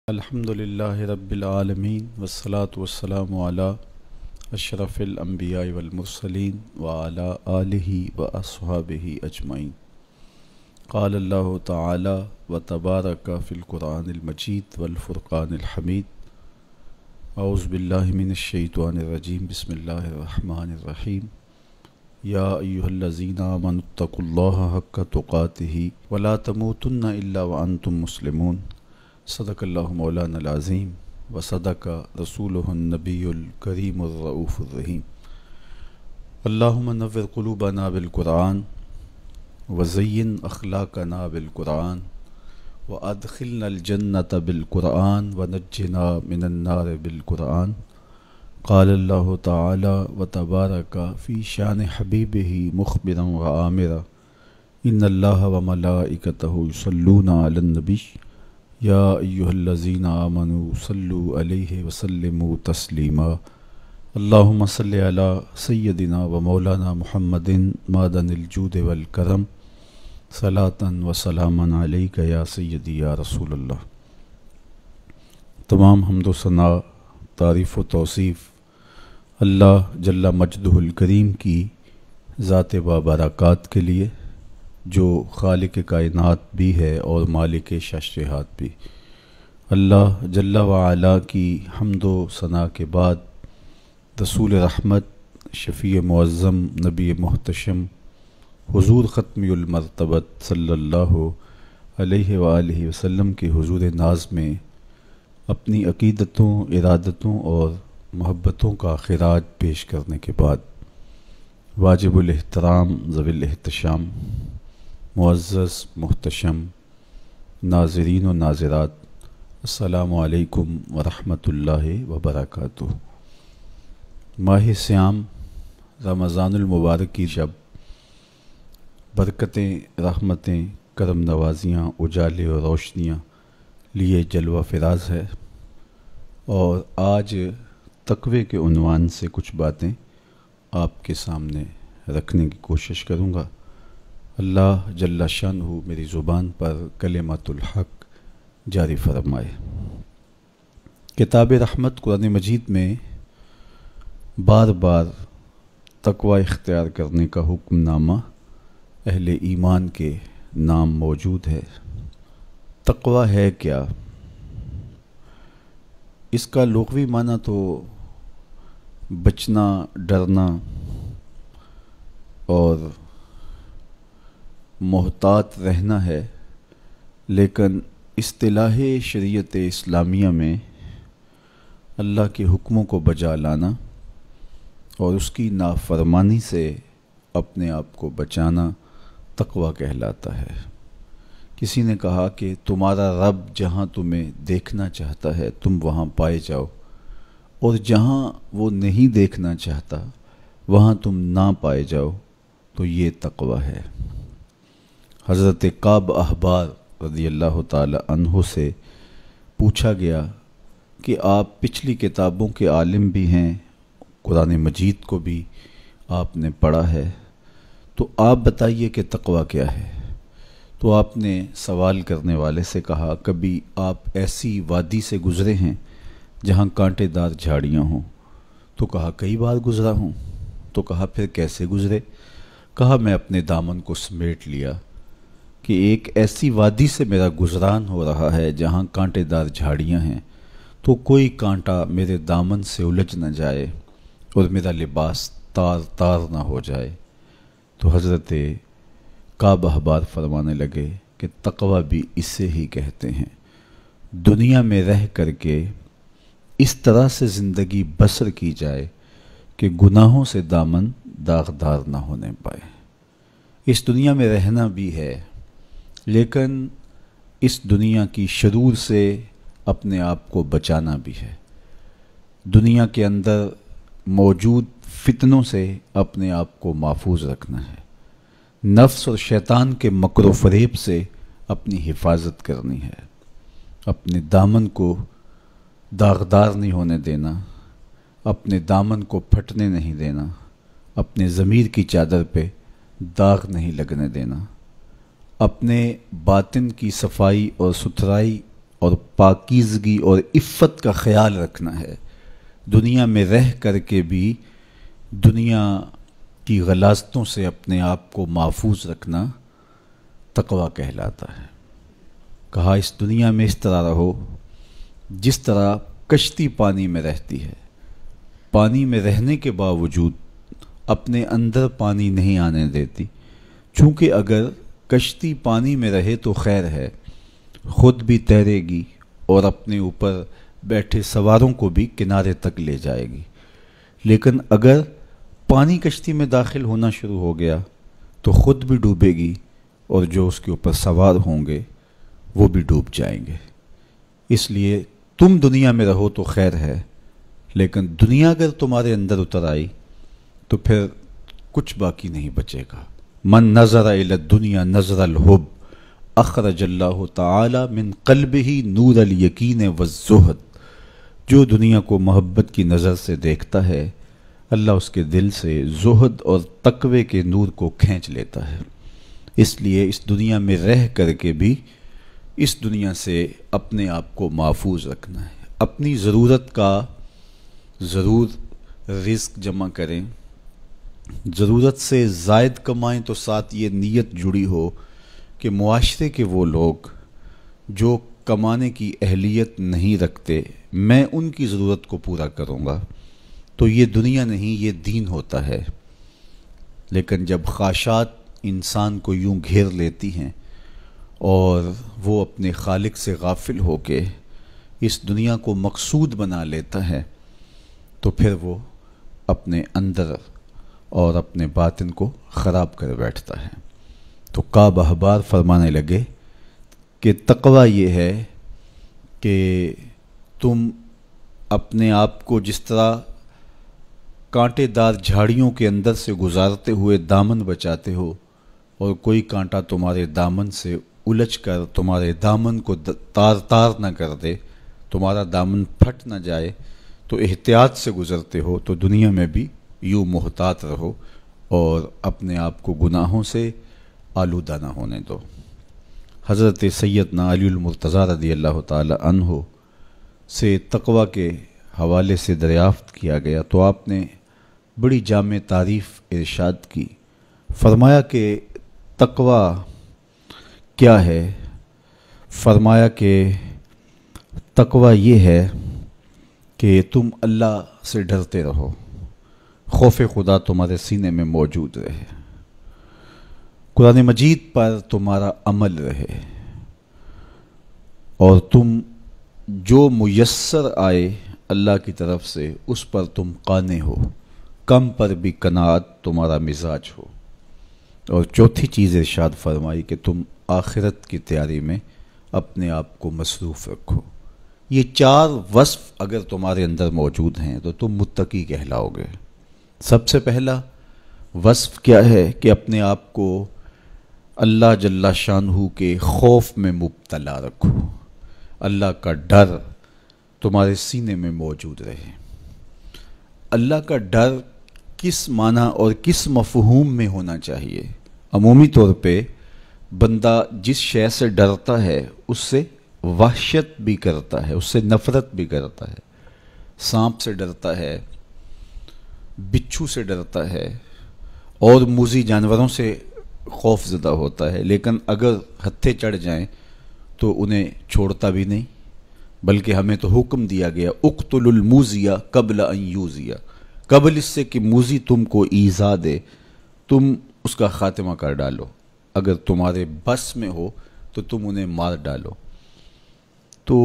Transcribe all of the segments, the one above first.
الحمد للہ رب العالمین والصلاة والسلام علی اشرف الانبیاء والمرسلین وعلی آلہ واصحابہ اجمعین۔ قال اللہ تعالی وتبارک فی القرآن المجید والفرقان الحمید۔ اعوذ باللہ من الشیطان الرجیم، بسم اللہ الرحمن الرحیم۔ یا ایہا الذین آمنوا اتقوا اللہ حق تقاتہ ولا تموتن الا وانتم مسلمون۔ صدق اللہ مولانا العظیم وصدق رسولہ النبی الکریم الرؤوف الرحیم۔ اللہم نور قلوبنا بالقرآن وزین اخلاقنا بالقرآن وادخلنا الجنة بالقرآن ونجنا من النار بالقرآن۔ قال اللہ تعالی وتبارک فی شان حبیبہ مخبرا وآمرا ان اللہ وملائکتہ یصلون علی النبی یا ایہا الذین آمنوا صلوا علیہ وسلموا تسلیما۔ اللہم صلی علی سیدنا و مولانا محمد معدن الجود والکرم صلاۃ و سلاما علیک یا سیدی یا رسول اللہ۔ تمام حمد و ثنا، تعریف و توصیف اللہ جل مجدہ الکریم کی ذات بابرکات کے لیے، جو خالق کائنات بھی ہے اور مالک ششرہات بھی۔ اللہ جل وعلا کی حمد و ثنا کے بعد رسول رحمت، شفیع معظم، نبی محتشم، حضور ختمی المرتبت صلی اللہ علیہ وآلہ وسلم کے حضور ناز میں اپنی عقیدتوں، ارادتوں اور محبتوں کا خراج پیش کرنے کے بعد، واجب الاحترام ذوی الاحتشام، معزز محتشم ناظرین و ناظرات، السلام علیکم ورحمۃ اللہ وبرکاتہ۔ ماہ صیام رمضان المبارک کی شب برکتیں، رحمتیں، کرم نوازیاں، اجالے اور روشنیاں لیے جلوہ فراز ہے، اور آج تقوی کے عنوان سے کچھ باتیں آپ کے سامنے رکھنے کی کوشش کروں گا۔ اللہ جل شانہ میری زبان پر کلمۃ الحق جاری فرمائے۔ کتاب رحمت قرآن مجید میں بار بار تقوی اختیار کرنے کا حکم نامہ اہل ایمان کے نام موجود ہے۔ تقوی ہے کیا؟ اس کا لغوی معنی تو بچنا، ڈرنا اور محتاط رہنا ہے، لیکن اصطلاح شریعت اسلامیہ میں اللہ کے حکموں کو بجا لانا اور اس کی نافرمانی سے اپنے آپ کو بچانا تقوی کہلاتا ہے۔ کسی نے کہا کہ تمہارا رب جہاں تمہیں دیکھنا چاہتا ہے تم وہاں پائے جاؤ، اور جہاں وہ نہیں دیکھنا چاہتا وہاں تم نہ پائے جاؤ، تو یہ تقوی ہے۔ حضرت کعب احبار رضی اللہ تعالی عنہ سے پوچھا گیا کہ آپ پچھلی کتابوں کے عالم بھی ہیں، قرآن مجید کو بھی آپ نے پڑھا ہے، تو آپ بتائیے کہ تقوی کیا ہے؟ تو آپ نے سوال کرنے والے سے کہا، کبھی آپ ایسی وادی سے گزرے ہیں جہاں کانٹے دار جھاڑیاں ہوں؟ تو کہا کئی بار گزرا ہوں۔ تو کہا پھر کیسے گزرے؟ کہا میں اپنے دامن کو سمیٹ لیا کہ ایک ایسی وادی سے میرا گزران ہو رہا ہے جہاں کانٹے دار جھاڑیاں ہیں، تو کوئی کانٹا میرے دامن سے الجھ نہ جائے اور میرا لباس تار تار نہ ہو جائے۔ تو حضرت کعب احبار فرمانے لگے کہ تقوی بھی اسے ہی کہتے ہیں، دنیا میں رہ کر کے اس طرح سے زندگی بسر کی جائے کہ گناہوں سے دامن داغدار نہ ہونے پائے۔ اس دنیا میں رہنا بھی ہے، لیکن اس دنیا کی شرور سے اپنے آپ کو بچانا بھی ہے۔ دنیا کے اندر موجود فتنوں سے اپنے آپ کو محفوظ رکھنا ہے، نفس اور شیطان کے مکر و فریب سے اپنی حفاظت کرنی ہے، اپنے دامن کو داغدار نہیں ہونے دینا، اپنے دامن کو پھٹنے نہیں دینا، اپنے ضمیر کی چادر پہ داغ نہیں لگنے دینا، اپنے باطن کی صفائی اور ستھرائی اور پاکیزگی اور عفت کا خیال رکھنا ہے۔ دنیا میں رہ کر کے بھی دنیا کی غلاظتوں سے اپنے آپ کو محفوظ رکھنا تقویٰ کہلاتا ہے۔ کہا اس دنیا میں اس طرح رہو جس طرح کشتی پانی میں رہتی ہے، پانی میں رہنے کے باوجود اپنے اندر پانی نہیں آنے دیتی، چونکہ اگر کشتی پانی میں رہے تو خیر ہے، خود بھی تیرے گی اور اپنے اوپر بیٹھے سواروں کو بھی کنارے تک لے جائے گی، لیکن اگر پانی کشتی میں داخل ہونا شروع ہو گیا تو خود بھی ڈوبے گی اور جو اس کے اوپر سوار ہوں گے وہ بھی ڈوب جائیں گے۔ اس لیے تم دنیا میں رہو تو خیر ہے، لیکن دنیا اگر تمہارے اندر اتر آئی تو پھر کچھ باقی نہیں بچے گا۔ من نظر الی الدنیا نظر الحب اخرج اللہ تعالی من قلبہ نور الیقین والزہد۔ جو دنیا کو محبت کی نظر سے دیکھتا ہے، اللہ اس کے دل سے زہد اور تقوی کے نور کو کھینچ لیتا ہے۔ اس لیے اس دنیا میں رہ کر کے بھی اس دنیا سے اپنے آپ کو محفوظ رکھنا ہے۔ اپنی ضرورت کا ضرور رزق جمع کریں، ضرورت سے زائد کمائیں تو ساتھ یہ نیت جڑی ہو کہ معاشرے کے وہ لوگ جو کمانے کی اہلیت نہیں رکھتے میں ان کی ضرورت کو پورا کروں گا، تو یہ دنیا نہیں یہ دین ہوتا ہے۔ لیکن جب خواہشات انسان کو یوں گھیر لیتی ہیں اور وہ اپنے خالق سے غافل ہو کے اس دنیا کو مقصود بنا لیتا ہے تو پھر وہ اپنے اندر اور اپنے باطن کو خراب کر بیٹھتا ہے۔ تو کعب احبار فرمانے لگے کہ تقویٰ یہ ہے کہ تم اپنے آپ کو جس طرح کانٹے دار جھاڑیوں کے اندر سے گزارتے ہوئے دامن بچاتے ہو اور کوئی کانٹا تمہارے دامن سے الجھ کر تمہارے دامن کو تار تار نہ کر دے، تمہارا دامن پھٹ نہ جائے، تو احتیاط سے گزرتے ہو، تو دنیا میں بھی یوں محتاط رہو اور اپنے آپ کو گناہوں سے آلودہ نہ ہونے دو۔ حضرت سیدنا علی المرتضیٰ رضی اللہ تعالی عنہ سے تقویٰ کے حوالے سے دریافت کیا گیا تو آپ نے بڑی جامع تعریف ارشاد کی۔ فرمایا کہ تقویٰ کیا ہے؟ فرمایا کہ تقویٰ یہ ہے کہ تم اللہ سے ڈرتے رہو، خوف خدا تمہارے سینے میں موجود رہے، قرآن مجید پر تمہارا عمل رہے، اور تم جو میسر آئے اللہ کی طرف سے اس پر تم قانع ہو، کم پر بھی قناعت تمہارا مزاج ہو، اور چوتھی چیز ارشاد فرمائی کہ تم آخرت کی تیاری میں اپنے آپ کو مصروف رکھو۔ یہ چار وصف اگر تمہارے اندر موجود ہیں تو تم متقی کہلاؤ گے۔ سب سے پہلا وصف کیا ہے کہ اپنے آپ کو اللہ جل شانہ کے خوف میں مبتلا رکھو، اللہ کا ڈر تمہارے سینے میں موجود رہے۔ اللہ کا ڈر کس معنی اور کس مفہوم میں ہونا چاہیے؟ عمومی طور پہ بندہ جس شے سے ڈرتا ہے اس سے وحشت بھی کرتا ہے، اس سے نفرت بھی کرتا ہے۔ سانپ سے ڈرتا ہے، بچھو سے ڈرتا ہے اور موذی جانوروں سے خوف زدہ ہوتا ہے، لیکن اگر ہتھے چڑھ جائیں تو انہیں چھوڑتا بھی نہیں، بلکہ ہمیں تو حکم دیا گیا اقتل الموذی قبل ان یوذی، قبل اس سے کہ موذی تم کو ایذا دے تم اس کا خاتمہ کر ڈالو، اگر تمہارے بس میں ہو تو تم انہیں مار ڈالو۔ تو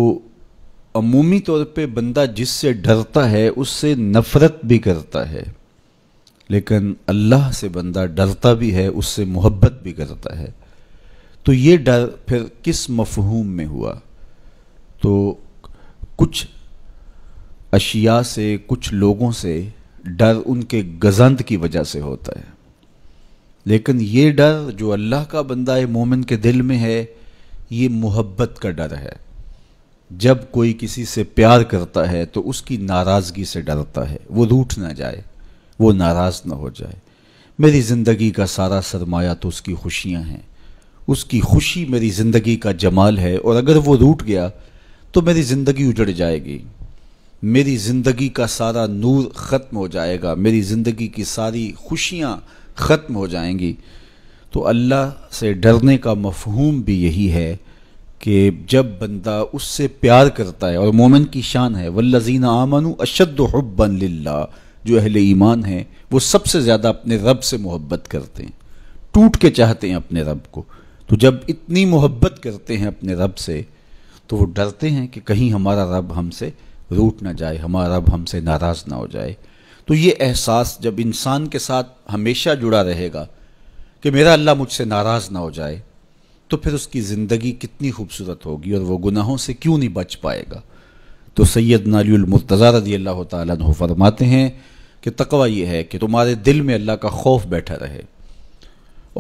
عمومی طور پہ بندہ جس سے ڈرتا ہے اس سے نفرت بھی کرتا ہے، لیکن اللہ سے بندہ ڈرتا بھی ہے، اس سے محبت بھی کرتا ہے۔ تو یہ ڈر پھر کس مفہوم میں ہوا؟ تو کچھ اشیاء سے، کچھ لوگوں سے ڈر ان کے گزند کی وجہ سے ہوتا ہے، لیکن یہ ڈر جو اللہ کا بندہ مومن کے دل میں ہے یہ محبت کا ڈر ہے۔ جب کوئی کسی سے پیار کرتا ہے تو اس کی ناراضگی سے ڈرتا ہے، وہ روٹھ نہ جائے، وہ ناراض نہ ہو جائے۔ میری زندگی کا سارا سرمایہ تو اس کی خوشیاں ہیں، اس کی خوشی میری زندگی کا جمال ہے، اور اگر وہ روٹھ گیا تو میری زندگی اجڑ جائے گی، میری زندگی کا سارا نور ختم ہو جائے گا، میری زندگی کی ساری خوشیاں ختم ہو جائیں گی۔ تو اللہ سے ڈرنے کا مفہوم بھی یہی ہے کہ جب بندہ اس سے پیار کرتا ہے، اور مومن کی شان ہے والذین آمنوا اشد حبا للہ، جو اہل ایمان ہیں وہ سب سے زیادہ اپنے رب سے محبت کرتے ہیں، ٹوٹ کے چاہتے ہیں اپنے رب کو۔ تو جب اتنی محبت کرتے ہیں اپنے رب سے تو وہ ڈرتے ہیں کہ کہیں ہمارا رب ہم سے روٹ نہ جائے، ہمارا رب ہم سے ناراض نہ ہو جائے۔ تو یہ احساس جب انسان کے ساتھ ہمیشہ جڑا رہے گا کہ میرا اللہ مجھ سے ناراض نہ ہو جائے، تو پھر اس کی زندگی کتنی خوبصورت ہوگی اور وہ گناہوں سے کیوں نہیں بچ پائے گا۔ تو سیدنا علی المرتضیٰ رضی اللہ تعالیٰ عنہ فرماتے ہیں کہ تقوی یہ ہے کہ تمہارے دل میں اللہ کا خوف بیٹھا رہے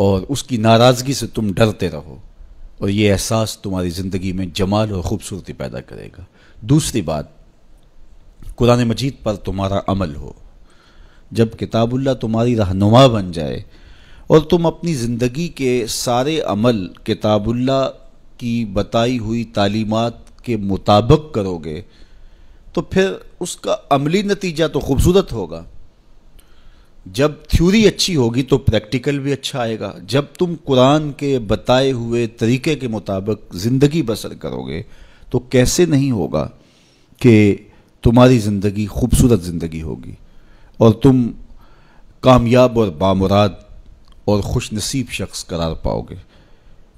اور اس کی ناراضگی سے تم ڈرتے رہو، اور یہ احساس تمہاری زندگی میں جمال اور خوبصورتی پیدا کرے گا۔ دوسری بات، قرآن مجید پر تمہارا عمل ہو۔ جب کتاب اللہ تمہاری رہنما بن جائے اور تم اپنی زندگی کے سارے عمل کتاب اللہ کی بتائی ہوئی تعلیمات کے مطابق کرو گے تو پھر اس کا عملی نتیجہ تو خوبصورت ہوگا۔ جب تھیوری اچھی ہوگی تو پریکٹیکل بھی اچھا آئے گا۔ جب تم قرآن کے بتائے ہوئے طریقے کے مطابق زندگی بسر کرو گے تو کیسے نہیں ہوگا کہ تمہاری زندگی خوبصورت زندگی ہوگی اور تم کامیاب اور بامراد اور خوش نصیب شخص قرار پاؤ گے۔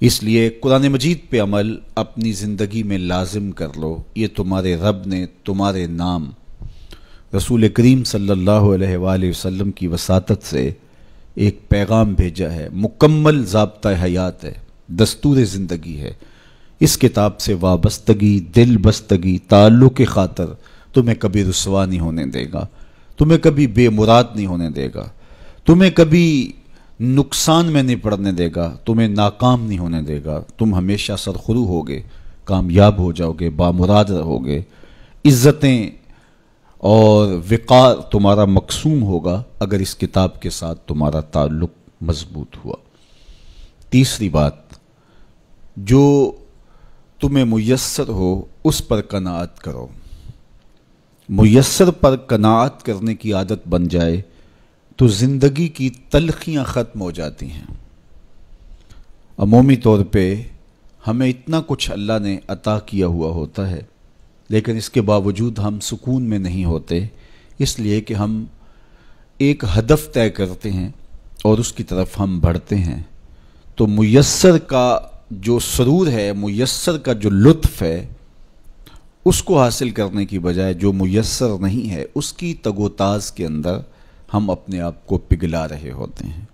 اس لیے قرآن مجید پہ عمل اپنی زندگی میں لازم کر لو۔ یہ تمہارے رب نے تمہارے نام رسول کریم صلی اللہ علیہ وآلہ وسلم کی وساطت سے ایک پیغام بھیجا ہے، مکمل ضابطہ حیات ہے، دستور زندگی ہے۔ اس کتاب سے وابستگی، دل بستگی، تعلق کی خاطر تمہیں کبھی رسوا نہیں ہونے دے گا، تمہیں کبھی بے مراد نہیں ہونے دے گا، تمہیں کبھی نقصان میں نہیں پڑنے دے گا، تمہیں ناکام نہیں ہونے دے گا۔ تم ہمیشہ سرخرو ہوگے، کامیاب ہو جاؤ گے، بامراد رہو گے، عزتیں اور وقار تمہارا مقسوم ہوگا اگر اس کتاب کے ساتھ تمہارا تعلق مضبوط ہوا۔ تیسری بات، جو تمہیں میسر ہو اس پر قناعت کرو۔ میسر پر قناعت کرنے کی عادت بن جائے تو زندگی کی تلخیاں ختم ہو جاتی ہیں۔ عمومی طور پہ ہمیں اتنا کچھ اللہ نے عطا کیا ہوا ہوتا ہے، لیکن اس کے باوجود ہم سکون میں نہیں ہوتے، اس لیے کہ ہم ایک ہدف طے کرتے ہیں اور اس کی طرف ہم بڑھتے ہیں۔ تو میسر کا جو سرور ہے، میسر کا جو لطف ہے، اس کو حاصل کرنے کی بجائے جو میسر نہیں ہے اس کی تگ و تاز کے اندر ہم اپنے آپ کو پگھلا رہے ہوتے ہیں۔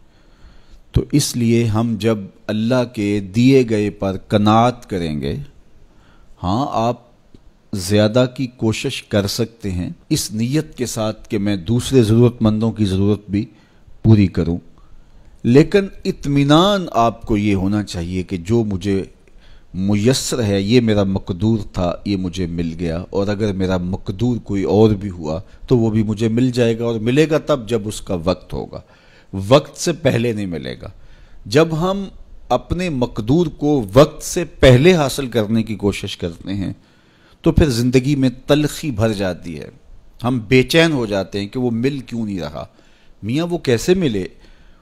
تو اس لیے ہم جب اللہ کے دیے گئے پر قناعت کریں گے، ہاں آپ زیادہ کی کوشش کر سکتے ہیں اس نیت کے ساتھ کہ میں دوسرے ضرورت مندوں کی ضرورت بھی پوری کروں، لیکن اطمینان آپ کو یہ ہونا چاہیے کہ جو مجھے میسر ہے، یہ میرا مقدور تھا، یہ مجھے مل گیا، اور اگر میرا مقدور کوئی اور بھی ہوا تو وہ بھی مجھے مل جائے گا، اور ملے گا تب جب اس کا وقت ہوگا، وقت سے پہلے نہیں ملے گا۔ جب ہم اپنے مقدور کو وقت سے پہلے حاصل کرنے کی کوشش کرتے ہیں تو پھر زندگی میں تلخی بھر جاتی ہے، ہم بے چین ہو جاتے ہیں کہ وہ مل کیوں نہیں رہا، میاں وہ کیسے ملے،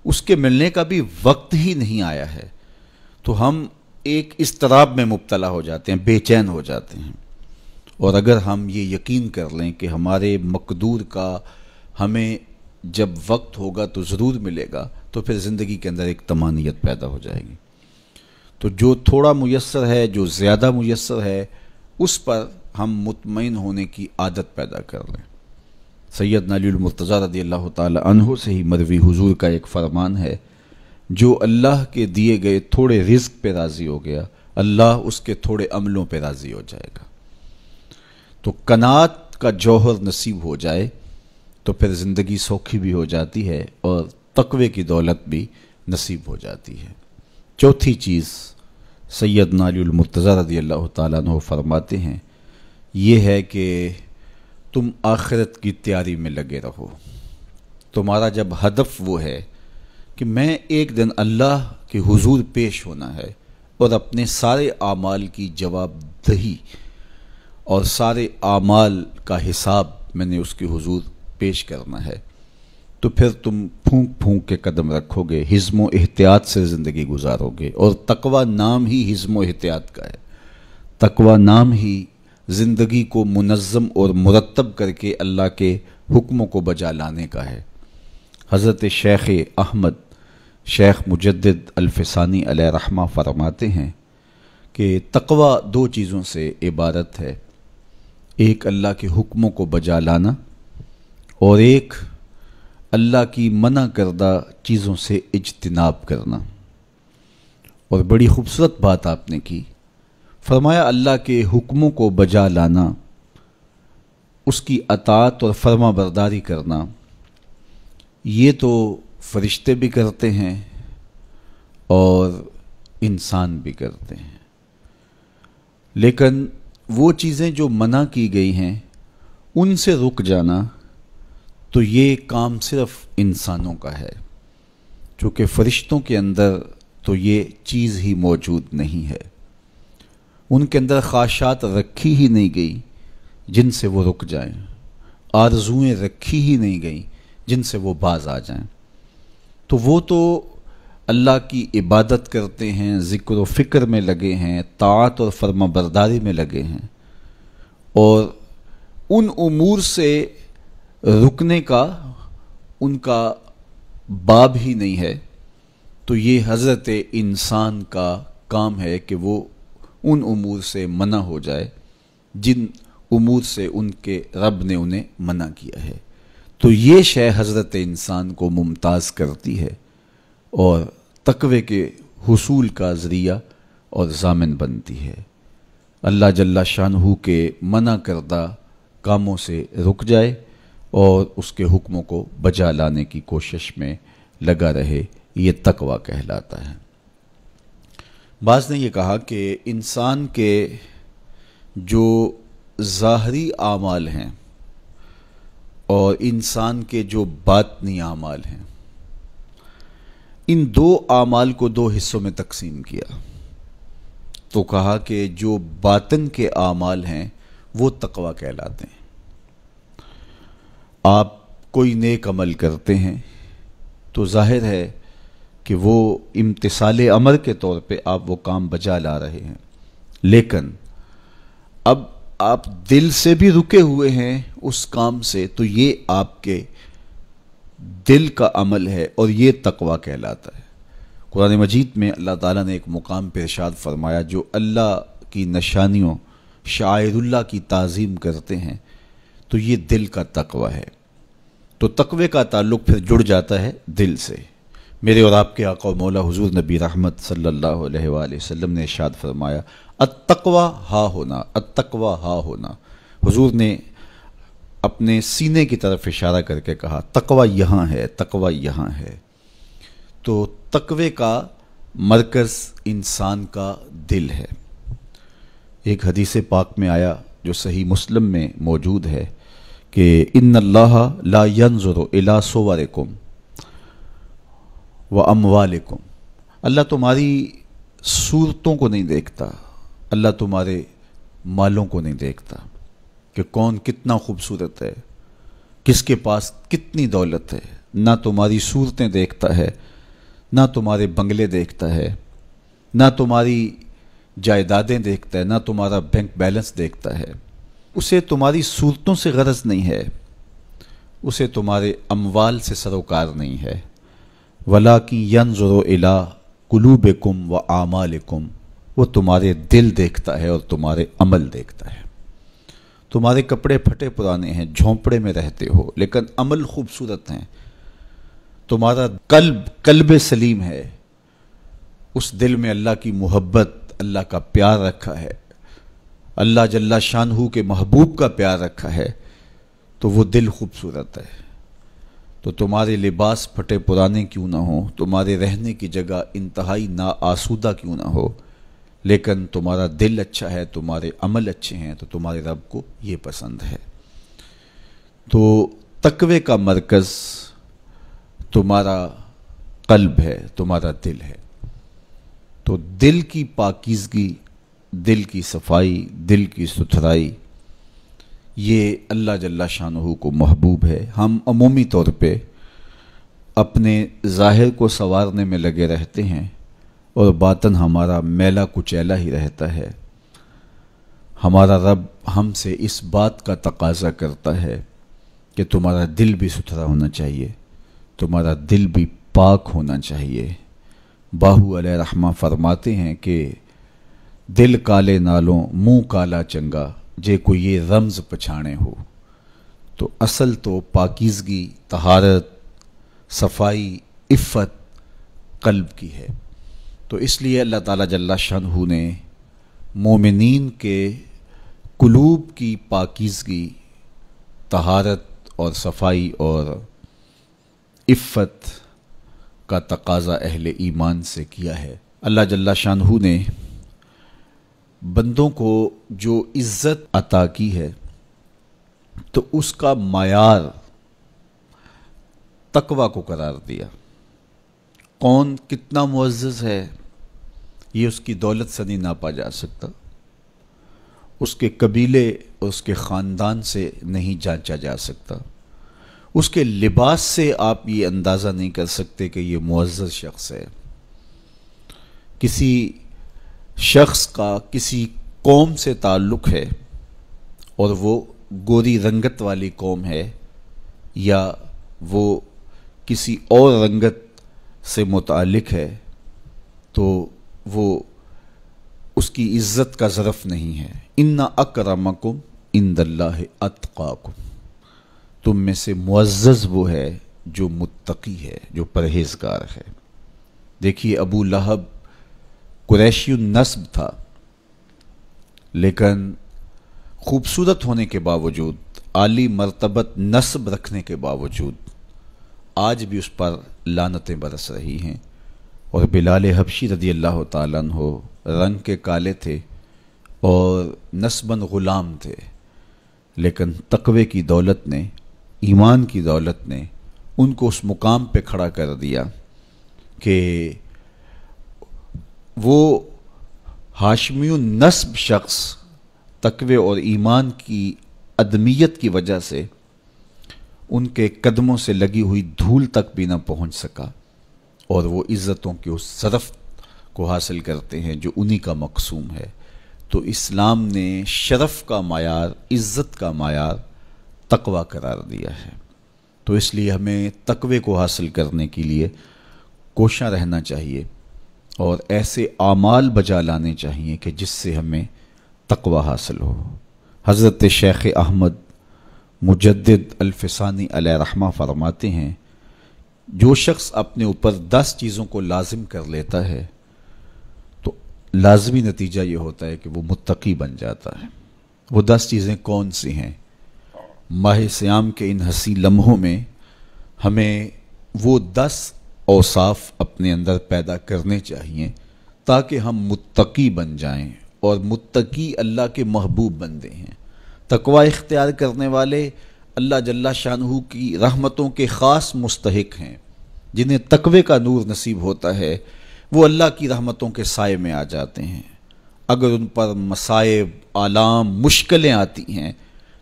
اس کے ملنے کا بھی وقت ہی نہیں آیا ہے۔ تو ہم ایک اضطراب میں مبتلا ہو جاتے ہیں، بے چین ہو جاتے ہیں۔ اور اگر ہم یہ یقین کر لیں کہ ہمارے مقدور کا ہمیں جب وقت ہوگا تو ضرور ملے گا، تو پھر زندگی کے اندر ایک طمانینت پیدا ہو جائے گی۔ تو جو تھوڑا میسر ہے، جو زیادہ میسر ہے، اس پر ہم مطمئن ہونے کی عادت پیدا کر لیں۔ سیدنا علی المرتضیٰ رضی اللہ تعالی عنہ سے ہی مروی حضور کا ایک فرمان ہے، جو اللہ کے دیے گئے تھوڑے رزق پہ راضی ہو گیا، اللہ اس کے تھوڑے عملوں پہ راضی ہو جائے گا۔ تو قناعت کا جوہر نصیب ہو جائے تو پھر زندگی سوکھی بھی ہو جاتی ہے اور تقوی کی دولت بھی نصیب ہو جاتی ہے۔ چوتھی چیز سیدنا علی المرتضیٰ رضی اللہ تعالیٰ عنہ فرماتے ہیں، یہ ہے کہ تم آخرت کی تیاری میں لگے رہو۔ تمہارا جب ہدف وہ ہے کہ میں ایک دن اللہ کے حضور پیش ہونا ہے اور اپنے سارے اعمال کی جواب دہی اور سارے اعمال کا حساب میں نے اس کے حضور پیش کرنا ہے، تو پھر تم پھونک پھونک کے قدم رکھو گے، حزم و احتیاط سے زندگی گزارو گے۔ اور تقوی نام ہی حزم و احتیاط کا ہے، تقوی نام ہی زندگی کو منظم اور مرتب کر کے اللہ کے حکموں کو بجا لانے کا ہے۔ حضرت شیخ احمد شیخ مجدد الفسانی علیہ رحمہ فرماتے ہیں کہ تقوی دو چیزوں سے عبارت ہے، ایک اللہ کے حکموں کو بجا لانا اور ایک اللہ کی منع کردہ چیزوں سے اجتناب کرنا۔ اور بڑی خوبصورت بات آپ نے کی، فرمایا اللہ کے حکموں کو بجا لانا، اس کی اطاعت اور فرما برداری کرنا، یہ تو فرشتے بھی کرتے ہیں اور انسان بھی کرتے ہیں، لیکن وہ چیزیں جو منع کی گئی ہیں ان سے رک جانا تو یہ کام صرف انسانوں کا ہے، چونکہ فرشتوں کے اندر تو یہ چیز ہی موجود نہیں ہے، ان کے اندر خواہشات رکھی ہی نہیں گئی جن سے وہ رک جائیں، آرزوئیں رکھی ہی نہیں گئیں جن سے وہ باز آ جائیں۔ تو وہ تو اللہ کی عبادت کرتے ہیں، ذکر و فکر میں لگے ہیں، طاعت اور فرما برداری میں لگے ہیں، اور ان امور سے رکنے کا ان کا باب ہی نہیں ہے، تو یہ حضرت انسان کا کام ہے کہ وہ ان امور سے منع ہو جائے جن امور سے ان کے رب نے انہیں منع کیا ہے۔ تو یہ شے حضرت انسان کو ممتاز کرتی ہے اور تقوی کے حصول کا ذریعہ اور ضامن بنتی ہے۔ اللہ جل شانہ کے منع کردہ کاموں سے رک جائے اور اس کے حکموں کو بجا لانے کی کوشش میں لگا رہے، یہ تقوی کہلاتا ہے۔ بعض نے یہ کہا کہ انسان کے جو ظاہری اعمال ہیں اور انسان کے جو باطنی اعمال ہیں، ان دو اعمال کو دو حصوں میں تقسیم کیا، تو کہا کہ جو باطن کے اعمال ہیں وہ تقوی کہلاتے ہیں۔ آپ کوئی نیک عمل کرتے ہیں تو ظاہر ہے کہ وہ امتثال امر کے طور پہ آپ وہ کام بجا لا رہے ہیں، لیکن اب آپ دل سے بھی رکے ہوئے ہیں اس کام سے، تو یہ آپ کے دل کا عمل ہے اور یہ تقوی کہلاتا ہے۔ قرآن مجید میں اللہ تعالیٰ نے ایک مقام پہ ارشاد فرمایا، جو اللہ کی نشانیوں شعائر اللہ کی تعظیم کرتے ہیں تو یہ دل کا تقوی ہے۔ تو تقوی کا تعلق پھر جڑ جاتا ہے دل سے۔ میرے اور آپ کے آقا و مولا حضور نبی رحمت صلی اللہ علیہ وآلہ وسلم نے ارشاد فرمایا، التقوی ہا ہونا، التقوی ہا ہونا۔ حضور نے اپنے سینے کی طرف اشارہ کر کے کہا تقوی یہاں ہے، تقوی یہاں ہے۔ تو تقوی کا مرکز انسان کا دل ہے۔ ایک حدیث پاک میں آیا جو صحیح مسلم میں موجود ہے کہ ان اللہ لا ينظر الى صورکم واموالکم، اللہ تمہاری صورتوں کو نہیں دیکھتا، اللہ تمہارے مالوں کو نہیں دیکھتا کہ کون کتنا خوبصورت ہے، کس کے پاس کتنی دولت ہے، نہ تمہاری صورتیں دیکھتا ہے، نہ تمہارے بنگلے دیکھتا ہے، نہ تمہاری جائیدادیں دیکھتا ہے، نہ تمہارا بینک بیلنس دیکھتا ہے۔ اسے تمہاری صورتوں سے غرض نہیں ہے، اسے تمہارے اموال سے سروکار نہیں ہے، وَلَٰكِن يَنظُرُ إِلَىٰ قُلُوبِكُمْ وَأَعْمَالِكُمْ، وہ تمہارے دل دیکھتا ہے اور تمہارے عمل دیکھتا ہے۔ تمہارے کپڑے پھٹے پرانے ہیں، جھونپڑے میں رہتے ہو، لیکن عمل خوبصورت ہیں، تمہارا قلب سلیم ہے، اس دل میں اللہ کی محبت، اللہ کا پیار رکھا ہے، اللہ جل شانہ کے محبوب کا پیار رکھا ہے، تو وہ دل خوبصورت ہے۔ تو تمہارے لباس پھٹے پرانے کیوں نہ ہوں، تمہارے رہنے کی جگہ انتہائی ناآسودہ کیوں نہ ہو، لیکن تمہارا دل اچھا ہے، تمہارے عمل اچھے ہیں، تو تمہارے رب کو یہ پسند ہے۔ تو تقوی کا مرکز تمہارا قلب ہے، تمہارا دل ہے۔ تو دل کی پاکیزگی، دل کی صفائی، دل کی ستھرائی یہ اللہ جل شانہ کو محبوب ہے۔ ہم عمومی طور پہ اپنے ظاہر کو سنوارنے میں لگے رہتے ہیں اور باطن ہمارا میلا کچیلا ہی رہتا ہے۔ ہمارا رب ہم سے اس بات کا تقاضا کرتا ہے کہ تمہارا دل بھی ستھرا ہونا چاہیے، تمہارا دل بھی پاک ہونا چاہیے۔ باہو علیہ رحمہ فرماتے ہیں کہ دل کالے نالوں منہ کالا چنگا، جے کوئی یہ رمز پچھانے ہو۔ تو اصل تو پاکیزگی، طہارت، صفائی، عفت قلب کی ہے۔ تو اس لیے اللہ تعالیٰ جل شانہ نے مومنین کے قلوب کی پاکیزگی، طہارت اور صفائی اور عفت کا تقاضا اہل ایمان سے کیا ہے۔ اللہ جل شانہ نے بندوں کو جو عزت عطا کی ہے تو اس کا معیار تقویٰ کو قرار دیا۔ کون کتنا معزز ہے یہ اس کی دولت سے نہیں ناپا جا سکتا، اس کے قبیلے اور اس کے خاندان سے نہیں جانچا جا سکتا، اس کے لباس سے آپ یہ اندازہ نہیں کر سکتے کہ یہ معزز شخص ہے۔ کسی شخص کا کسی قوم سے تعلق ہے اور وہ گوری رنگت والی قوم ہے یا وہ کسی اور رنگت سے متعلق ہے تو وہ اس کی عزت کا ظرف نہیں ہے۔ ان اکرمکم عند اللہ اتقاکم، تم میں سے معزز وہ ہے جو متقی ہے، جو پرہیزگار ہے۔ دیکھیے ابو لہب قریشی النسب تھا، لیکن خوبصورت ہونے کے باوجود، عالی مرتبت نسب رکھنے کے باوجود آج بھی اس پر لعنتیں برس رہی ہیں۔ اور بلال حبشی رضی اللہ تعالیٰ عنہ رنگ کے کالے تھے اور نسباً غلام تھے، لیکن تقوی کی دولت نے، ایمان کی دولت نے ان کو اس مقام پہ کھڑا کر دیا کہ وہ ہاشمی النسب شخص تقوی اور ایمان کی عدمیت کی وجہ سے ان کے قدموں سے لگی ہوئی دھول تک بھی نہ پہنچ سکا، اور وہ عزتوں کے اس شرف کو حاصل کرتے ہیں جو انہی کا مقسوم ہے۔ تو اسلام نے شرف کا معیار، عزت کا معیار تقوی قرار دیا ہے۔ تو اس لیے ہمیں تقوی کو حاصل کرنے کے لیے کوشاں رہنا چاہیے اور ایسے اعمال بجا لانے چاہیے کہ جس سے ہمیں تقوی حاصل ہو۔ حضرت شیخ احمد مجدد الفسانی علیہ رحمہ فرماتے ہیں، جو شخص اپنے اوپر 10 چیزوں کو لازم کر لیتا ہے تو لازمی نتیجہ یہ ہوتا ہے کہ وہ متقی بن جاتا ہے۔ وہ 10 چیزیں کون سی ہیں؟ ماہ صیام کے ان حسین لمحوں میں ہمیں وہ 10 اوصاف اپنے اندر پیدا کرنے چاہیے تاکہ ہم متقی بن جائیں، اور متقی اللہ کے محبوب بندے ہیں۔ تقوی اختیار کرنے والے اللہ جل شانہ کی رحمتوں کے خاص مستحق ہیں۔ جنہیں تقوی کا نور نصیب ہوتا ہے وہ اللہ کی رحمتوں کے سائے میں آ جاتے ہیں۔ اگر ان پر مصائب، آلام، مشکلیں آتی ہیں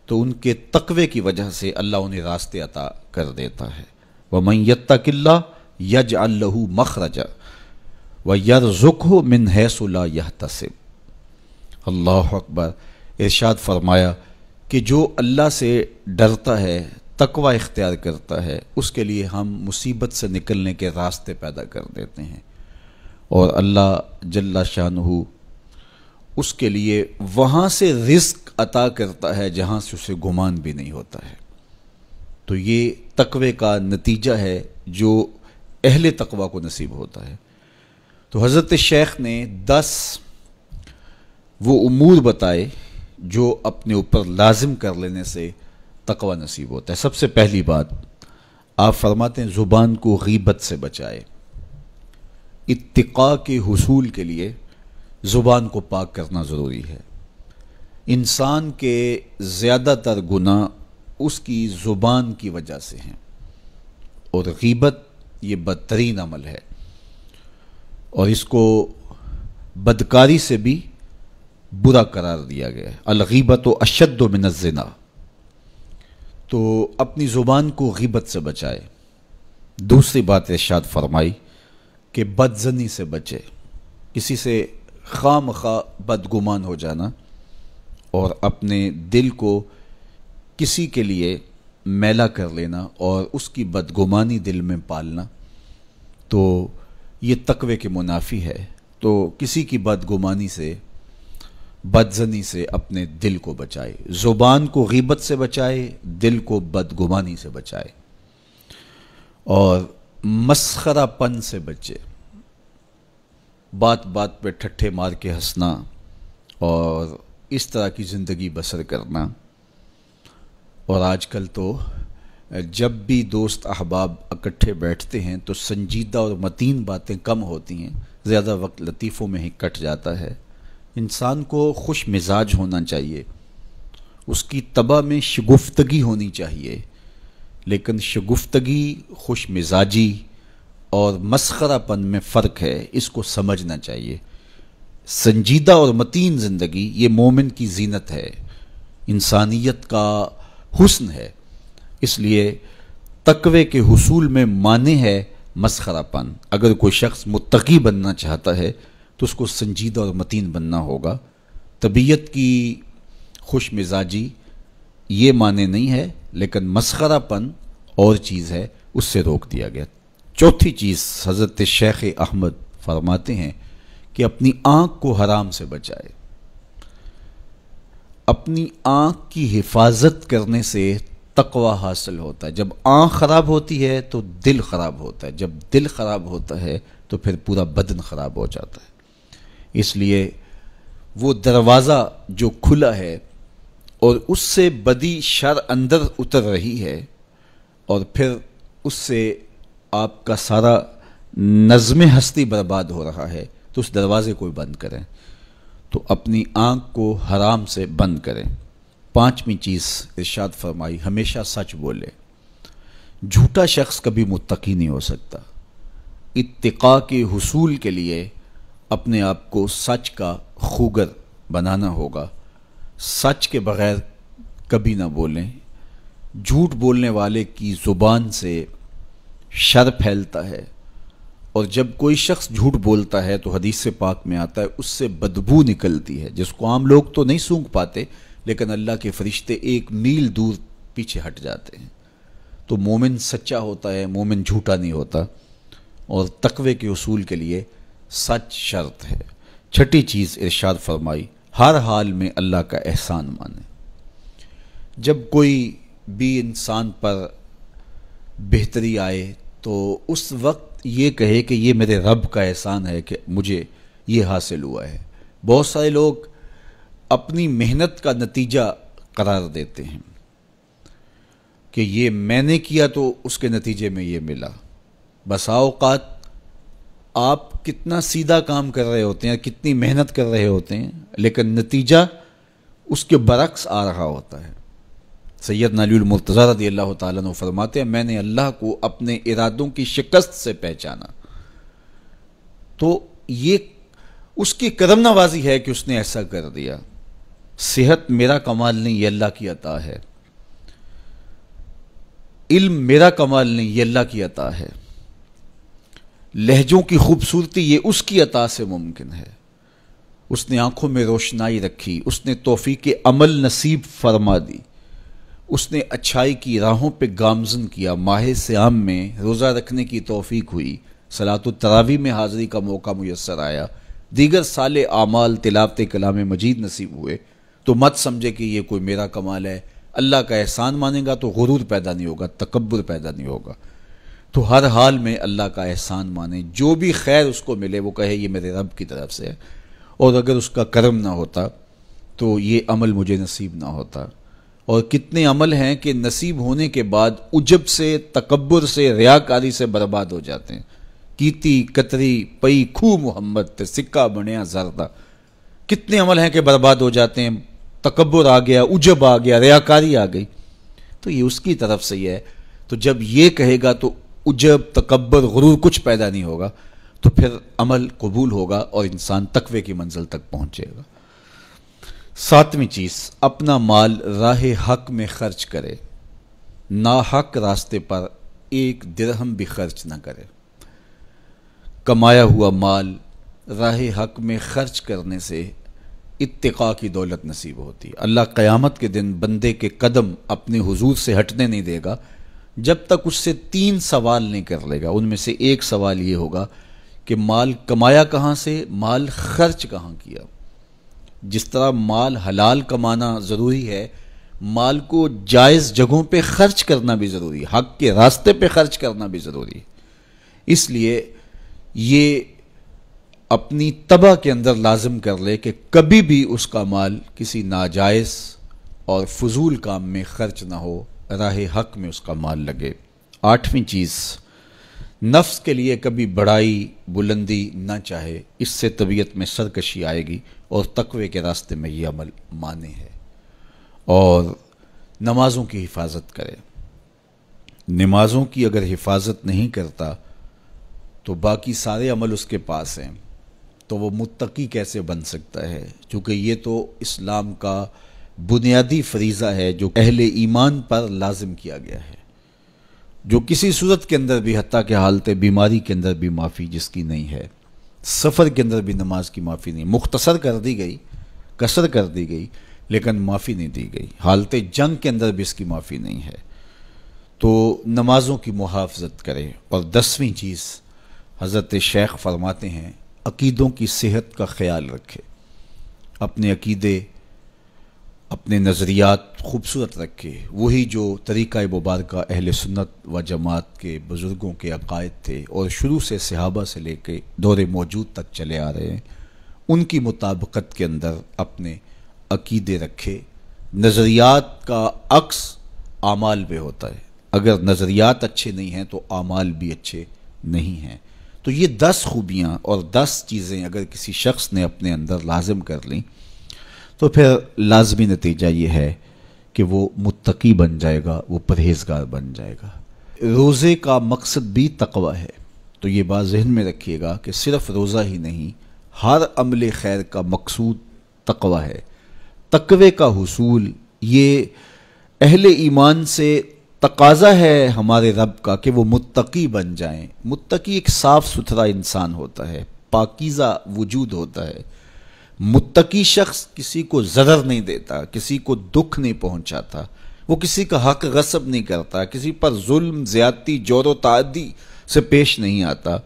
تو ان کے تقوی کی وجہ سے اللہ انہیں راستے عطا کر دیتا ہے۔ وَمَن يَتَّقِ اللَّهَ يَجْعَل لَّهُ مَخْرَجًا وَيَرْزُقْهُ مِنْ حَيْثُ لَا يَحْتَسِبُ۔ اللہ اکبر۔ ارشاد فرمایا کہ جو اللہ سے ڈرتا ہے، تقوی اختیار کرتا ہے، اس کے لیے ہم مصیبت سے نکلنے کے راستے پیدا کر دیتے ہیں، اور اللہ جل شانہ اس کے لیے وہاں سے رزق عطا کرتا ہے جہاں سے اسے گمان بھی نہیں ہوتا ہے۔ تو یہ تقوی کا نتیجہ ہے جو اہل تقوی کو نصیب ہوتا ہے۔ تو حضرت شیخ نے 10 وہ امور بتائے جو اپنے اوپر لازم کر لینے سے تقوی نصیب ہوتا ہے۔ سب سے پہلی بات آپ فرماتے ہیں زبان کو غیبت سے بچائے۔ اتقاء کے حصول کے لیے زبان کو پاک کرنا ضروری ہے۔ انسان کے زیادہ تر گناہ اس کی زبان کی وجہ سے ہیں، اور غیبت یہ بدترین عمل ہے، اور اس کو بدکاری سے بھی برا قرار دیا گیا ہے۔ الغیبت اشد من الزنا، تو اپنی زبان کو غیبت سے بچائے۔ دوسری بات ارشاد فرمائی کہ بدظنی سے بچے، کسی سے خواہ مخواہ بدگمان ہو جانا اور اپنے دل کو کسی کے لیے میلا کر لینا اور اس کی بدگمانی دل میں پالنا، تو یہ تقوی کے منافی ہے۔ تو کسی کی بدگمانی سے، بدظنی سے اپنے دل کو بچائے، زبان کو غیبت سے بچائے، دل کو بدگمانی سے بچائے، اور مسخرہ پن سے بچے، بات بات پہ ٹھٹھے مار کے ہنسنا اور اس طرح کی زندگی بسر کرنا۔ اور آج کل تو جب بھی دوست احباب اکٹھے بیٹھتے ہیں تو سنجیدہ اور متین باتیں کم ہوتی ہیں، زیادہ وقت لطیفوں میں ہی کٹ جاتا ہے۔ انسان کو خوش مزاج ہونا چاہیے، اس کی طبع میں شگفتگی ہونی چاہیے، لیکن شگفتگی، خوش مزاجی اور مسخرہ پن میں فرق ہے، اس کو سمجھنا چاہیے۔ سنجیدہ اور متین زندگی یہ مومن کی زینت ہے، انسانیت کا حسن ہے۔ اس لیے تقوی کے حصول میں مانع ہے مسخرہ پن۔ اگر کوئی شخص متقی بننا چاہتا ہے تو اس کو سنجیدہ اور متین بننا ہوگا۔ طبیعت کی خوش مزاجی یہ معنی نہیں ہے، لیکن مسخرہ پن اور چیز ہے، اس سے روک دیا گیا۔ چوتھی چیز حضرت شیخ احمد فرماتے ہیں کہ اپنی آنکھ کو حرام سے بچائے۔ اپنی آنکھ کی حفاظت کرنے سے تقوی حاصل ہوتا ہے۔ جب آنکھ خراب ہوتی ہے تو دل خراب ہوتا ہے، جب دل خراب ہوتا ہے تو پھر پورا بدن خراب ہو جاتا ہے۔ اس لیے وہ دروازہ جو کھلا ہے اور اس سے بدی شر اندر اتر رہی ہے اور پھر اس سے آپ کا سارا نظم ہستی برباد ہو رہا ہے، تو اس دروازے کو بند کریں، تو اپنی آنکھ کو حرام سے بند کریں۔ پانچویں چیز ارشاد فرمائی، ہمیشہ سچ بولے۔ جھوٹا شخص کبھی متقی نہیں ہو سکتا۔ اتقاء کے حصول کے لیے اپنے آپ کو سچ کا خوگر بنانا ہوگا۔ سچ کے بغیر کبھی نہ بولیں۔ جھوٹ بولنے والے کی زبان سے شر پھیلتا ہے، اور جب کوئی شخص جھوٹ بولتا ہے تو حدیث پاک میں آتا ہے اس سے بدبو نکلتی ہے، جس کو عام لوگ تو نہیں سونگھ پاتے، لیکن اللہ کے فرشتے 1 میل دور پیچھے ہٹ جاتے ہیں۔ تو مومن سچا ہوتا ہے، مومن جھوٹا نہیں ہوتا، اور تقوی کے اصول کے لیے سچ شرط ہے۔ چھٹی چیز ارشاد فرمائی، ہر حال میں اللہ کا احسان مانے۔ جب کوئی بھی انسان پر بہتری آئے تو اس وقت یہ کہے کہ یہ میرے رب کا احسان ہے کہ مجھے یہ حاصل ہوا ہے۔ بہت سارے لوگ اپنی محنت کا نتیجہ قرار دیتے ہیں کہ یہ میں نے کیا تو اس کے نتیجے میں یہ ملا۔ بسا اوقات آپ کتنا سیدھا کام کر رہے ہوتے ہیں، کتنی محنت کر رہے ہوتے ہیں، لیکن نتیجہ اس کے برعکس آ رہا ہوتا ہے۔ سیدنا علی المرتضیٰ رضی اللہ تعالیٰ عنہ فرماتے ہیں، میں نے اللہ کو اپنے ارادوں کی شکست سے پہچانا، تو یہ اس کی کرم نوازی ہے کہ اس نے ایسا کر دیا۔ صحت میرا کمال نہیں، یہ اللہ کی عطا ہے۔ علم میرا کمال نہیں، یہ اللہ کی عطا ہے۔ لہجوں کی خوبصورتی یہ اس کی عطا سے ممکن ہے۔ اس نے آنکھوں میں روشنائی رکھی، اس نے توفیق عمل نصیب فرما دی، اس نے اچھائی کی راہوں پہ گامزن کیا۔ ماہ صیام میں روزہ رکھنے کی توفیق ہوئی، صلاۃ التراویح میں حاضری کا موقع میسر آیا، دیگر صالح اعمال تلاوت کلام مجید نصیب ہوئے، تو مت سمجھے کہ یہ کوئی میرا کمال ہے۔ اللہ کا احسان مانے گا تو غرور پیدا نہیں ہوگا، تکبر پیدا نہیں ہوگا۔ تو ہر حال میں اللہ کا احسان مانے، جو بھی خیر اس کو ملے وہ کہے یہ میرے رب کی طرف سے ہے، اور اگر اس کا کرم نہ ہوتا تو یہ عمل مجھے نصیب نہ ہوتا۔ اور کتنے عمل ہیں کہ نصیب ہونے کے بعد عجب سے، تکبر سے، ریاکاری سے برباد ہو جاتے ہیں۔ کیتی کتری پئی کھو محمد تے سکہ بنیا زردہ، کتنے عمل ہیں کہ برباد ہو جاتے ہیں، تکبر آ گیا، عجب آ گیا، ریاکاری آ گئی، تو یہ اس کی طرف سے ہی ہے۔ تو جب یہ کہے گا تو عجب، تکبر، غرور کچھ پیدا نہیں ہوگا، تو پھر عمل قبول ہوگا اور انسان تقوی کی منزل تک پہنچے گا۔ ساتویں چیز، اپنا مال راہ حق میں خرچ کرے۔ ناحق راستے پر ایک درہم بھی خرچ نہ کرے۔ کمایا ہوا مال راہ حق میں خرچ کرنے سے اتقاء کی دولت نصیب ہوتی ہے۔ اللہ قیامت کے دن بندے کے قدم اپنے حضور سے ہٹنے نہیں دے گا جب تک اس سے 3 سوال نہیں کر لے گا۔ ان میں سے ایک سوال یہ ہوگا کہ مال کمایا کہاں سے، مال خرچ کہاں کیا۔ جس طرح مال حلال کمانا ضروری ہے، مال کو جائز جگہوں پہ خرچ کرنا بھی ضروری ہے، حق کے راستے پہ خرچ کرنا بھی ضروری ہے۔ اس لیے یہ اپنی طبع کے اندر لازم کر لے کہ کبھی بھی اس کا مال کسی ناجائز اور فضول کام میں خرچ نہ ہو، راہ حق میں اس کا مال لگے۔ 8ویں چیز، نفس کے لیے کبھی بڑائی بلندی نہ چاہے، اس سے طبیعت میں سرکشی آئے گی اور تقوی کے راستے میں یہ عمل مانے ہے۔ اور نمازوں کی حفاظت کرے۔ نمازوں کی اگر حفاظت نہیں کرتا تو باقی سارے عمل اس کے پاس ہیں، تو وہ متقی کیسے بن سکتا ہے؟ چونکہ یہ تو اسلام کا بنیادی فریضہ ہے جو اہل ایمان پر لازم کیا گیا ہے، جو کسی صورت کے اندر بھی، حتیٰ کہ حالت بیماری کے اندر بھی معافی جس کی نہیں ہے، سفر کے اندر بھی نماز کی معافی نہیں، مختصر کر دی گئی، قصر کر دی گئی، لیکن معافی نہیں دی گئی، حالت جنگ کے اندر بھی اس کی معافی نہیں ہے۔ تو نمازوں کی محافظت کرے۔ اور 10ویں چیز، حضرت شیخ فرماتے ہیں عقیدوں کی صحت کا خیال رکھے، اپنے عقیدے اپنے نظریات خوبصورت رکھے، وہی جو طریقہ مبارکہ اہل سنت و جماعت کے بزرگوں کے عقائد تھے اور شروع سے صحابہ سے لے کے دور موجود تک چلے آ رہے ہیں، ان کی مطابقت کے اندر اپنے عقیدے رکھے۔ نظریات کا عکس اعمال پہ ہوتا ہے، اگر نظریات اچھے نہیں ہیں تو اعمال بھی اچھے نہیں ہیں۔ تو یہ 10 خوبیاں اور 10 چیزیں اگر کسی شخص نے اپنے اندر لازم کر لیں تو پھر لازمی نتیجہ یہ ہے کہ وہ متقی بن جائے گا، وہ پرہیزگار بن جائے گا۔ روزے کا مقصد بھی تقوی ہے، تو یہ بات ذہن میں رکھیے گا کہ صرف روزہ ہی نہیں، ہر عمل خیر کا مقصود تقوی ہے۔ تقوی کا حصول یہ اہل ایمان سے تقاضا ہے ہمارے رب کا کہ وہ متقی بن جائیں۔ متقی ایک صاف ستھرا انسان ہوتا ہے، پاکیزہ وجود ہوتا ہے۔ متقی شخص کسی کو ضرر نہیں دیتا، کسی کو دکھ نہیں پہنچاتا، وہ کسی کا حق غصب نہیں کرتا، کسی پر ظلم، زیادتی، جور و تعدی سے پیش نہیں آتا،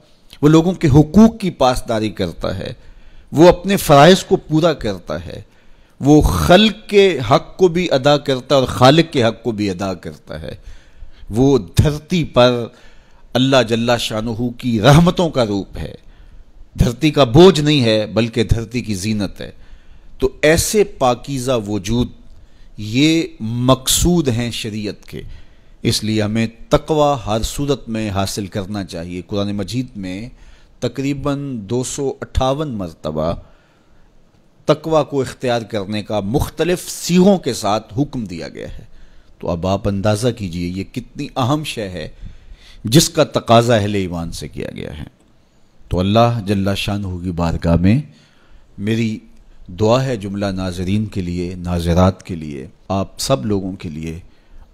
وہ لوگوں کے حقوق کی پاسداری کرتا ہے، وہ اپنے فرائض کو پورا کرتا ہے، وہ خلق کے حق کو بھی ادا کرتا ہے اور خالق کے حق کو بھی ادا کرتا ہے، وہ دھرتی پر اللہ جل شانہ کی رحمتوں کا روپ ہے، دھرتی کا بوجھ نہیں ہے بلکہ دھرتی کی زینت ہے۔ تو ایسے پاکیزہ وجود یہ مقصود ہیں شریعت کے، اس لیے ہمیں تقوی ہر صورت میں حاصل کرنا چاہیے۔ قرآن مجید میں تقریباً 258 مرتبہ تقوی کو اختیار کرنے کا مختلف صیغوں کے ساتھ حکم دیا گیا ہے۔ تو اب آپ اندازہ کیجئے یہ کتنی اہم شے ہے جس کا تقاضا اہل ایمان سے کیا گیا ہے۔ تو اللہ جل شانہ کی بارگاہ میں میری دعا ہے جملہ ناظرین کے لیے، ناظرات کے لیے، آپ سب لوگوں کے لیے،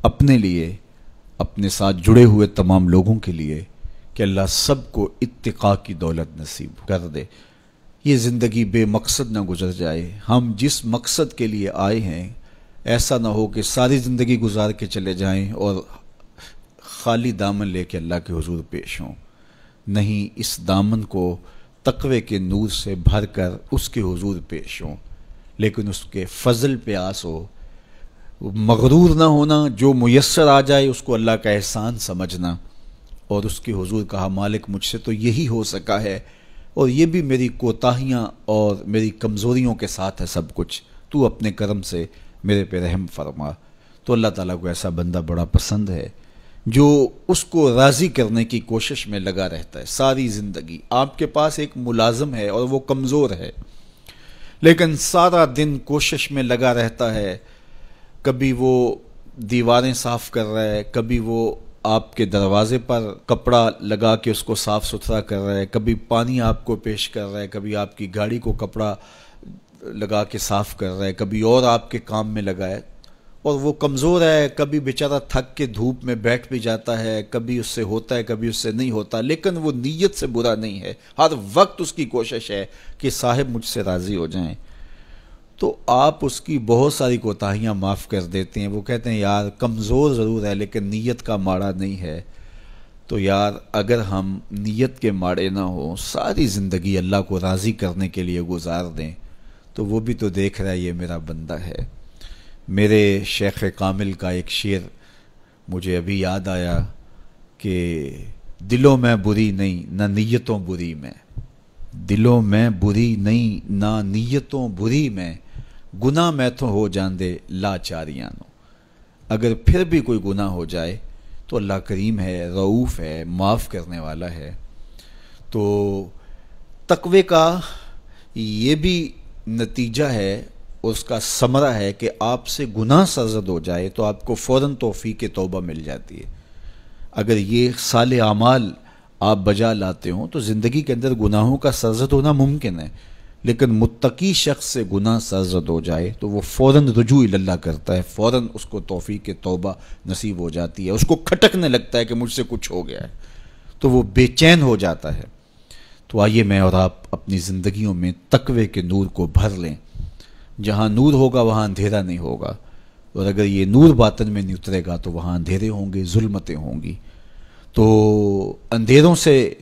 اپنے لیے، اپنے ساتھ جڑے ہوئے تمام لوگوں کے لیے کہ اللہ سب کو اتقاء کی دولت نصیب کر دے۔ یہ زندگی بے مقصد نہ گزر جائے۔ ہم جس مقصد کے لیے آئے ہیں ایسا نہ ہو کہ ساری زندگی گزار کے چلے جائیں اور خالی دامن لے کے اللہ کے حضور پیش ہوں۔ نہیں، اس دامن کو تقوی کے نور سے بھر کر اس کے حضور پیش ہوں، لیکن اس کے فضل پہ آس ہو، مغرور نہ ہونا، جو میسر آ جائے اس کو اللہ کا احسان سمجھنا، اور اس کے حضور کہا مالک مجھ سے تو یہی ہو سکا ہے، اور یہ بھی میری کوتاہیاں اور میری کمزوریوں کے ساتھ ہے سب کچھ، تو اپنے کرم سے میرے پہ رحم فرما۔ تو اللہ تعالیٰ کو ایسا بندہ بڑا پسند ہے جو اس کو راضی کرنے کی کوشش میں لگا رہتا ہے ساری زندگی۔ آپ کے پاس ایک ملازم ہے اور وہ کمزور ہے، لیکن سارا دن کوشش میں لگا رہتا ہے، کبھی وہ دیواریں صاف کر رہا ہے، کبھی وہ آپ کے دروازے پر کپڑا لگا کے اس کو صاف ستھرا کر رہا ہے، کبھی پانی آپ کو پیش کر رہا ہے، کبھی آپ کی گاڑی کو کپڑا لگا کے صاف کر رہا ہے، کبھی اور آپ کے کام میں لگا ہے، اور وہ کمزور ہے، کبھی بیچارہ تھک کے دھوپ میں بیٹھ بھی جاتا ہے، کبھی اس سے ہوتا ہے کبھی اس سے نہیں ہوتا، لیکن وہ نیت سے برا نہیں ہے، ہر وقت اس کی کوشش ہے کہ صاحب مجھ سے راضی ہو جائیں، تو آپ اس کی بہت ساری کوتاہیاں معاف کر دیتے ہیں۔ وہ کہتے ہیں یار کمزور ضرور ہے لیکن نیت کا ماڑا نہیں ہے۔ تو یار اگر ہم نیت کے ماڑے نہ ہوں، ساری زندگی اللہ کو راضی کرنے کے لیے گزار دیں، تو وہ بھی تو دیکھ رہا ہے یہ میرا بندہ ہے۔ میرے شیخ کامل کا ایک شعر مجھے ابھی یاد آیا کہ دلوں میں بری نہیں نہ نیتوں بری میں، دلوں میں بری نہیں نہ نیتوں بری میں، گناہ میں تو ہو جاندے لاچاریاں نو۔ اگر پھر بھی کوئی گناہ ہو جائے تو اللہ کریم ہے، رؤوف ہے، معاف کرنے والا ہے۔ تو تقوی کا یہ بھی نتیجہ ہے، اس کا ثمرہ ہے کہ آپ سے گناہ سرزد ہو جائے تو آپ کو فوراً توفیق توبہ مل جاتی ہے۔ اگر یہ صالح اعمال آپ بجا لاتے ہوں تو زندگی کے اندر گناہوں کا سرزد ہونا ممکن ہے، لیکن متقی شخص سے گناہ سرزد ہو جائے تو وہ فوراً رجوع اللہ کرتا ہے، فوراً اس کو توفیق توبہ نصیب ہو جاتی ہے، اس کو کھٹکنے لگتا ہے کہ مجھ سے کچھ ہو گیا ہے، تو وہ بے چین ہو جاتا ہے۔ تو آئیے میں اور آپ اپنی زندگیوں میں تقوی کے نور کو بھر لیں۔ جہاں نور ہوگا وہاں اندھیرا نہیں ہوگا، اور اگر یہ نور باطن میں نہیں اترے گا تو وہاں اندھیرے ہوں گے، ظلمتیں ہوں گی۔ تو اندھیروں سے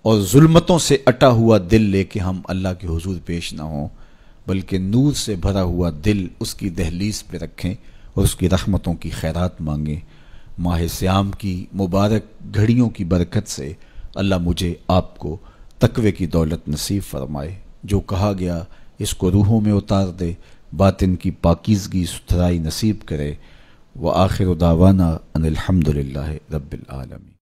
اور ظلمتوں سے اٹا ہوا دل لے کے ہم اللہ کے حضور پیش نہ ہوں، بلکہ نور سے بھرا ہوا دل اس کی دہلیز پہ رکھیں اور اس کی رحمتوں کی خیرات مانگیں۔ ماہ سیام کی مبارک گھڑیوں کی برکت سے اللہ مجھے آپ کو تقوی کی دولت نصیب فرمائے۔ جو کہا گیا اس کو روحوں میں اتار دے، باطن کی پاکیزگی ستھرائی نصیب کرے۔ وآخر دعوانا ان الحمدللہ رب العالمین۔